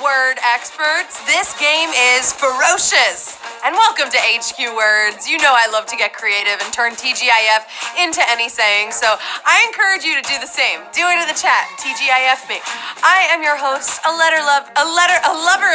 word experts. This game is ferocious. And welcome to HQ Words. You know I love to get creative and turn TGIF into any saying, so I encourage you to do the same. Do it in the chat. TGIF me. I am your host, a lover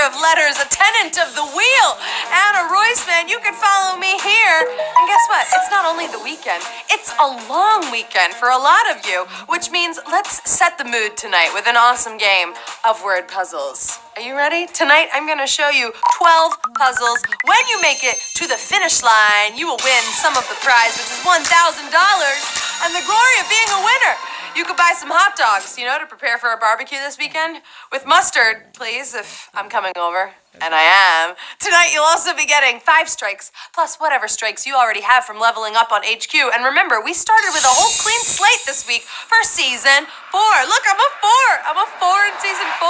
of letters, a tenant of the wheel, Anna Roisman. You can follow me here. And guess what? It's not only the weekend, it's a long weekend for a lot of you, which means let's set the mood tonight with an awesome game of word puzzles. Are you ready? Tonight, I'm going to show you 12 puzzles. When you make it to the finish line, you will win some of the prize, which is $1,000, and the glory of being a winner. You could buy some hot dogs, to prepare for a barbecue this weekend. With mustard, please, if I'm coming over. And I am. Tonight, you'll also be getting 5 strikes, plus whatever strikes you already have from leveling up on HQ. And remember, we started with a whole clean slate this week for Season 4. Look, I'm a 4. I'm a 4 in Season 4.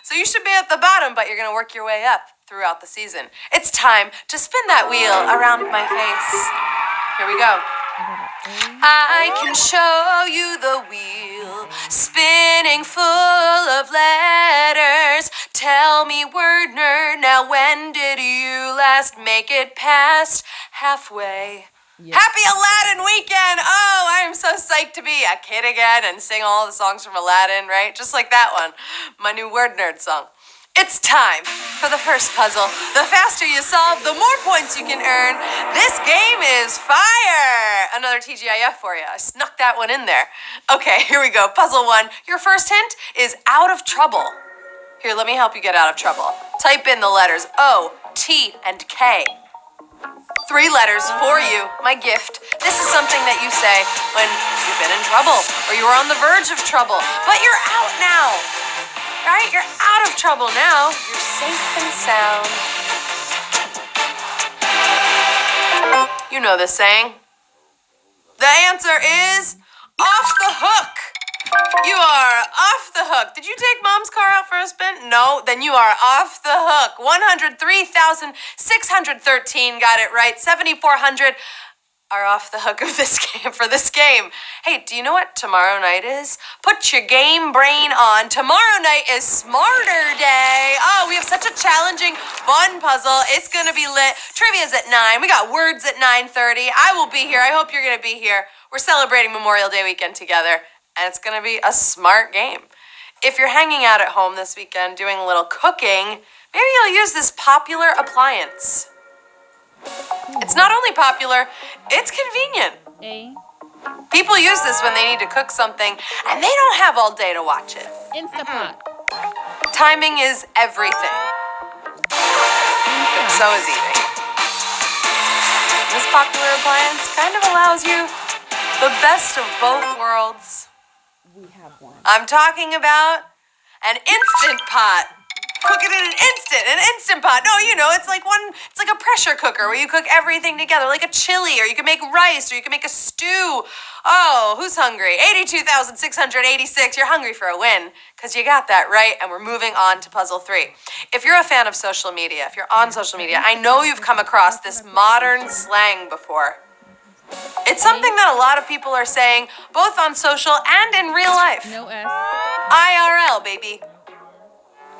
So you should be at the bottom, but you're going to work your way up throughout the season. It's time to spin that wheel around my face. Here we go. I can show you the wheel, spinning full of letters. Tell me, word nerd, now when did you last make it past halfway? Yes. Happy Aladdin weekend! Oh, I am so psyched to be a kid again and sing all the songs from Aladdin, right? Just like that one, my new word nerd song. It's time for the first puzzle. The faster you solve, the more points you can earn. This game is fire! Another TGIF for you. I snuck that one in there. Okay, here we go. Puzzle 1. Your first hint is out of trouble. Here, let me help you get out of trouble. Type in the letters O, T, and K. 3 letters for you, my gift. This is something that you say when you've been in trouble or you were on the verge of trouble, but you're out now. Right? You're out of trouble now. You're safe and sound. You know this saying. The answer is off the hook. You are off the hook. Did you take mom's car out for a spin? No, then you are off the hook. 103,613 got it right. 7,400 are off the hook of this game for this game. Hey, do you know what tomorrow night is? Put your game brain on. Tomorrow night is Smarter Day. Oh, we have such a challenging, fun puzzle. It's gonna be lit. Trivia's at 9. We got words at 9:30. I will be here. I hope you're gonna be here. We're celebrating Memorial Day weekend together, and it's gonna be a smart game. If you're hanging out at home this weekend doing a little cooking, maybe you'll use this popular appliance. It's not only popular, it's convenient. People use this when they need to cook something and they don't have all day to watch it. Instapot. Timing is everything. And so is eating. This popular appliance kind of allows you the best of both worlds. We have one. I'm talking about an Instant Pot. Cook it in an instant pot. No, it's like a pressure cooker where you cook everything together, like a chili, or you can make rice, or you can make a stew. Oh, who's hungry? 82,686. You're hungry for a win, because you got that right, and we're moving on to puzzle 3. If you're a fan of social media, if you're on social media, I know you've come across this modern slang before. It's something that a lot of people are saying, both on social and in real life. No S. IRL, baby.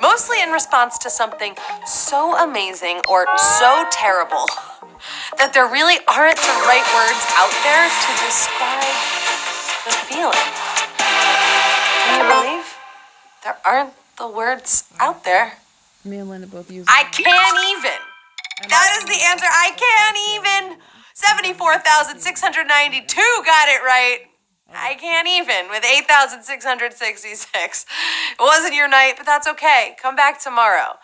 Mostly in response to something so amazing or so terrible that there really aren't the right words out there to describe the feeling. Can you believe there aren't the words out there? Me and Linda both use I can't even. That is the answer. I can't even. 74,692 got it right. I can't even with 8,666. It wasn't your night, but that's okay. Come back tomorrow.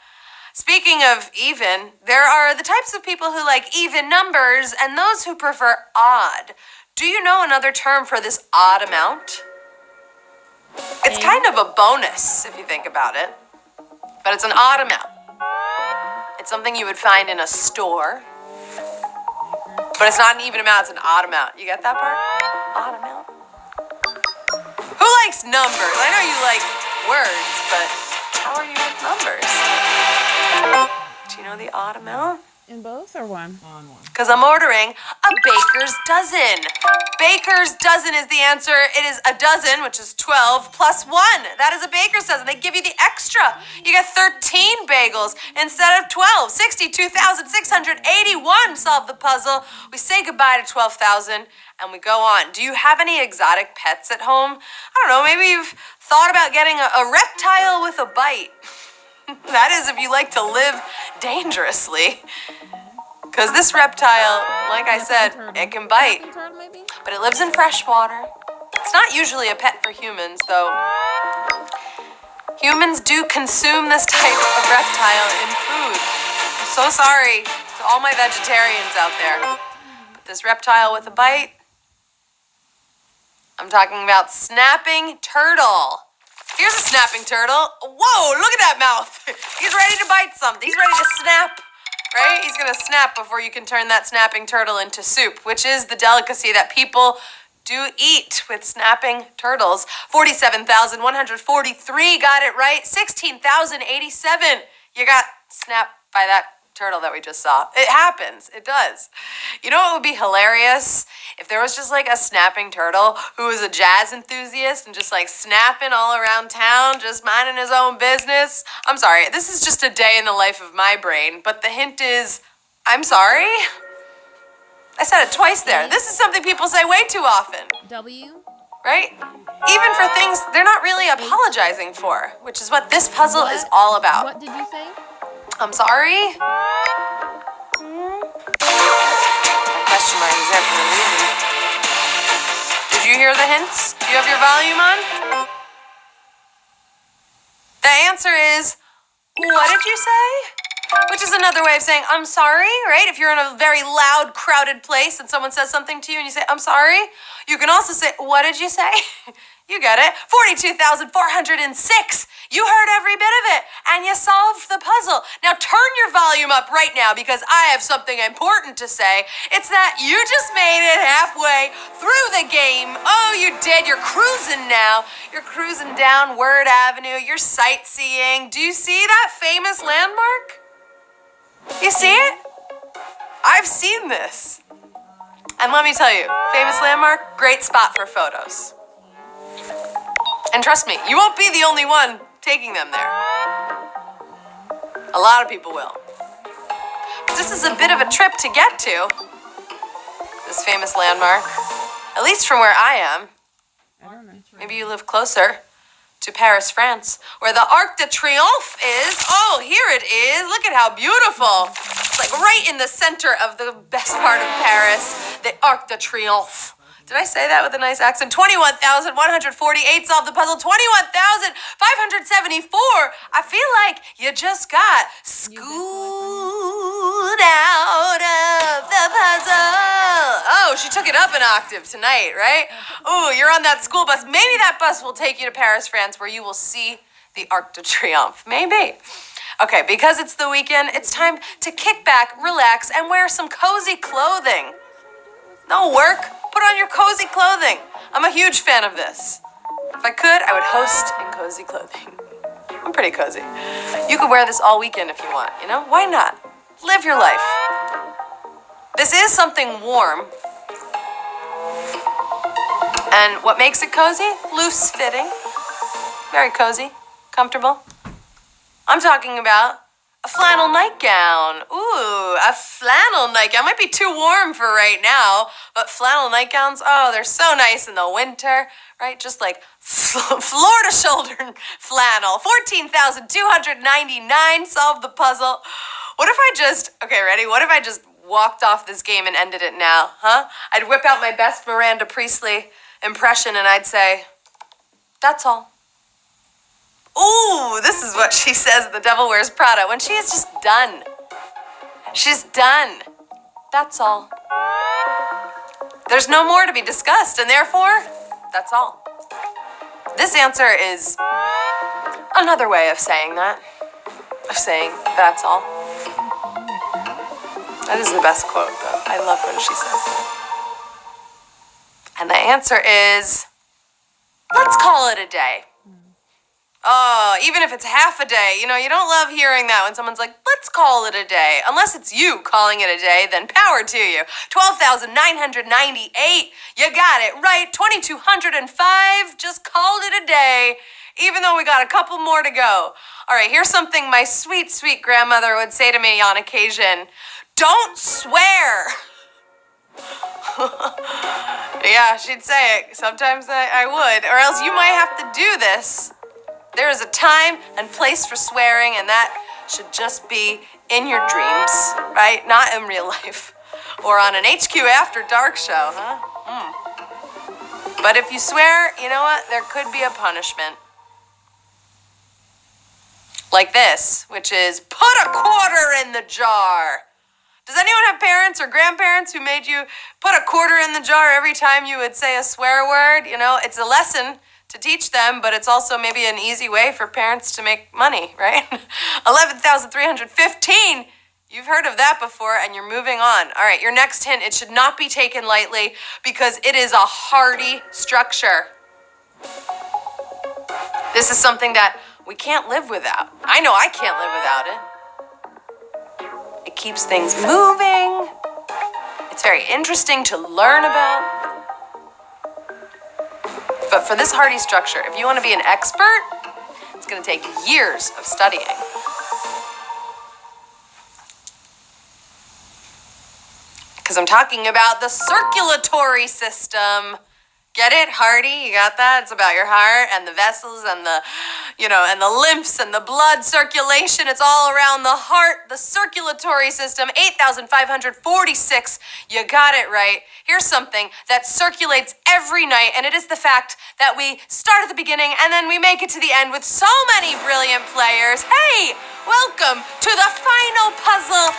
Speaking of even, there are the types of people who like even numbers and those who prefer odd. Do you know another term for this odd amount? It's kind of a bonus if you think about it, but it's an odd amount. It's something you would find in a store, but it's not an even amount, it's an odd amount. You get that part? Odd amount. Who likes numbers? I know you like words, but how are you with numbers? Do you know the odd amount? In both or one? On one. Because I'm ordering a baker's dozen. Baker's dozen is the answer. It is a dozen, which is 12, plus 1. That is a baker's dozen. They give you the extra. You get 13 bagels instead of 12. 62,681 solve the puzzle. We say goodbye to 12,000 and we go on. Do you have any exotic pets at home? I don't know, maybe you've thought about getting a reptile with a bite. That is if you like to live dangerously. Because this reptile, like I said, it can bite. Turtle, maybe? But it lives in fresh water. It's not usually a pet for humans, though. Humans do consume this type of reptile in food. I'm so sorry to all my vegetarians out there. But this reptile with a bite, I'm talking about snapping turtle. Here's a snapping turtle. Whoa, look at that mouth. He's ready to bite something. He's ready to snap, right? He's going to snap before you can turn that snapping turtle into soup, which is the delicacy that people do eat with snapping turtles. 47,143 got it right. 16,087. You got snapped by that turtle that we just saw. It happens. It does. You know what would be hilarious? If there was just like a snapping turtle who was a jazz enthusiast and just like snapping all around town, just minding his own business. I'm sorry, this is just a day in the life of my brain, but the hint is, I'm sorry? I said it twice there. This is something people say way too often. W? Right? Even for things they're not really apologizing for, which is what this puzzle is all about. What did you say? I'm sorry? Question mark is there for a reason. Did you hear the hints? Do you have your volume on? The answer is, what did you say? Which is another way of saying, I'm sorry, right? If you're in a very loud, crowded place and someone says something to you and you say, I'm sorry, you can also say, what did you say? You get it. 42,406. You heard every bit of it, and you solved the puzzle. Now turn your volume up right now because I have something important to say. It's that you just made it halfway through the game. Oh, you did. You're cruising now. You're cruising down Word Avenue. You're sightseeing. Do you see that famous landmark? You see it? I've seen this. And let me tell you, famous landmark, great spot for photos. And trust me, you won't be the only one taking them there. A lot of people will. But this is a bit of a trip to get to, this famous landmark. At least from where I am. I don't know. Maybe you live closer to Paris, France, where the Arc de Triomphe is. Oh, here it is. Look at how beautiful. It's like right in the center of the best part of Paris, the Arc de Triomphe. Did I say that with a nice accent? 21,148 solved the puzzle. 21,574. I feel like you just got schooled out of the puzzle. Oh, she took it up an octave tonight, right? Ooh, you're on that school bus. Maybe that bus will take you to Paris, France, where you will see the Arc de Triomphe. Maybe. Okay, because it's the weekend, it's time to kick back, relax, and wear some cozy clothing. No work. Put on your cozy clothing. I'm a huge fan of this. If I could, I would host in cozy clothing. I'm pretty cozy. You could wear this all weekend if you want, you know? Why not? Live your life. This is something warm. And what makes it cozy? Loose fitting. Very cozy. Comfortable. I'm talking about a flannel nightgown. Ooh, a flannel nightgown. Might be too warm for right now, but flannel nightgowns, oh, they're so nice in the winter, right? Just like floor to shoulder flannel. 14,299 solved the puzzle. What if I just, okay, ready? What if I just walked off this game and ended it now, huh? I'd whip out my best Miranda Priestley impression and I'd say, that's all. Ooh, this is what she says, The Devil Wears Prada, when she is just done. She's done. That's all. There's no more to be discussed, and therefore, that's all. This answer is another way of saying that. Of saying, that's all. That is the best quote, though. I love when she says that. And the answer is, let's call it a day. Oh, even if it's half a day, you don't love hearing that when someone's like, let's call it a day. Unless it's you calling it a day, then power to you. 12,998. You got it right. 2,205. Just called it a day, even though we got a couple more to go. All right, here's something my sweet, sweet grandmother would say to me on occasion. Don't swear. Yeah, she'd say it. Sometimes I would. Or else you might have to do this. There is a time and place for swearing, and that should just be in your dreams, right? Not in real life. Or on an HQ After Dark show, huh? But if you swear, you know what? There could be a punishment. Like this, which is put a quarter in the jar. Does anyone have parents or grandparents who made you put a quarter in the jar every time you would say a swear word? It's a lesson to teach them, but it's also maybe an easy way for parents to make money, right? 11,315. You've heard of that before, and you're moving on. All right, your next hint, it should not be taken lightly because it is a hearty structure. This is something that we can't live without. I know I can't live without it. It keeps things moving. It's very interesting to learn about. But for this hearty structure, if you want to be an expert, it's going to take years of studying. Because I'm talking about the circulatory system. Get it? Hearty? You got that? It's about your heart and the vessels and the lymphs and the blood circulation. It's all around the heart, the circulatory system. 8,546. You got it right. Here's something that circulates every night, and it is the fact that we start at the beginning and then we make it to the end with so many brilliant players. Hey, welcome to the final puzzle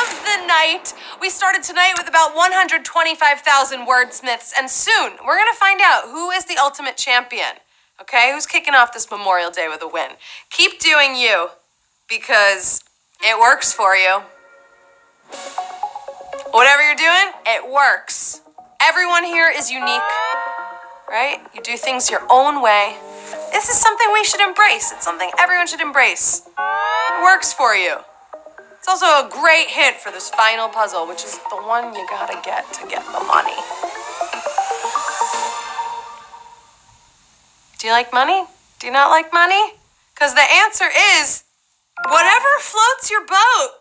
of the night. We started tonight with about 125,000 wordsmiths, and soon we're going to find out who is the ultimate champion. Okay, who's kicking off this Memorial Day with a win? Keep doing you, because it works for you. Whatever you're doing, it works. Everyone here is unique, right? You do things your own way. This is something we should embrace. It's something everyone should embrace. It works for you. It's also a great hint for this final puzzle, which is the one you gotta get to get the money. Do you like money? Do you not like money? Because the answer is whatever floats your boat.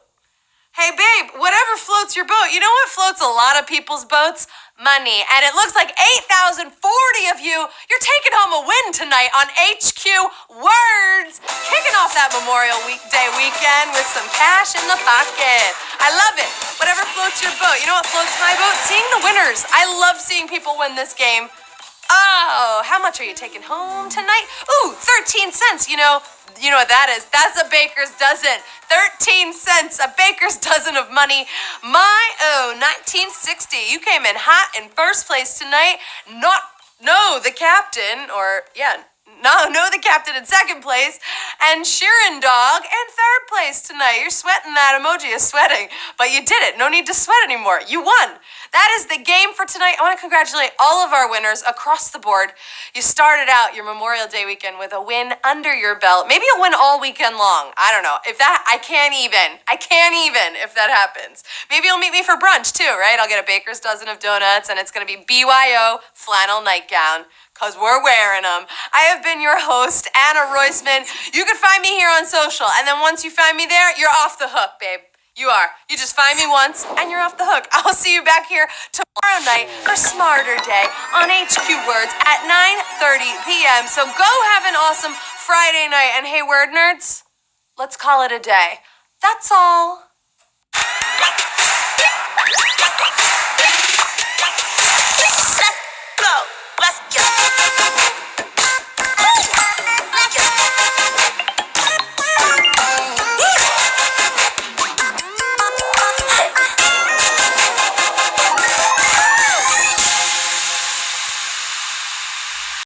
Hey, babe, whatever floats your boat. You know what floats a lot of people's boats? Money. And it looks like 8,040 of you, you're taking home a win tonight on HQ Words. Kicking off that Memorial Day weekend with some cash in the pocket. I love it. Whatever floats your boat. You know what floats my boat? Seeing the winners. I love seeing people win this game. Oh, how much are you taking home tonight? Ooh, 13 cents. You know what that is? That's a baker's dozen. 13 cents, a baker's dozen of money. My, 1960. You came in hot in first place tonight. No, the captain in second place, and Sheeran Dog in third place tonight. You're sweating, that emoji is sweating, but you did it. No need to sweat anymore. You won. That is the game for tonight. I want to congratulate all of our winners across the board. You started out your Memorial Day weekend with a win under your belt. Maybe a win all weekend long. I don't know. I can't even if that happens. Maybe you'll meet me for brunch too, right? I'll get a baker's dozen of donuts, and it's going to be BYO flannel nightgown, because we're wearing them. I have been your host, Anna Roisman. You can find me here on social, and then once you find me there, you're off the hook, babe. You are. You just find me once, and you're off the hook. I'll see you back here tomorrow night for Smarter Day on HQ Words at 9:30 p.m. So go have an awesome Friday night. And hey, word nerds, let's call it a day. That's all.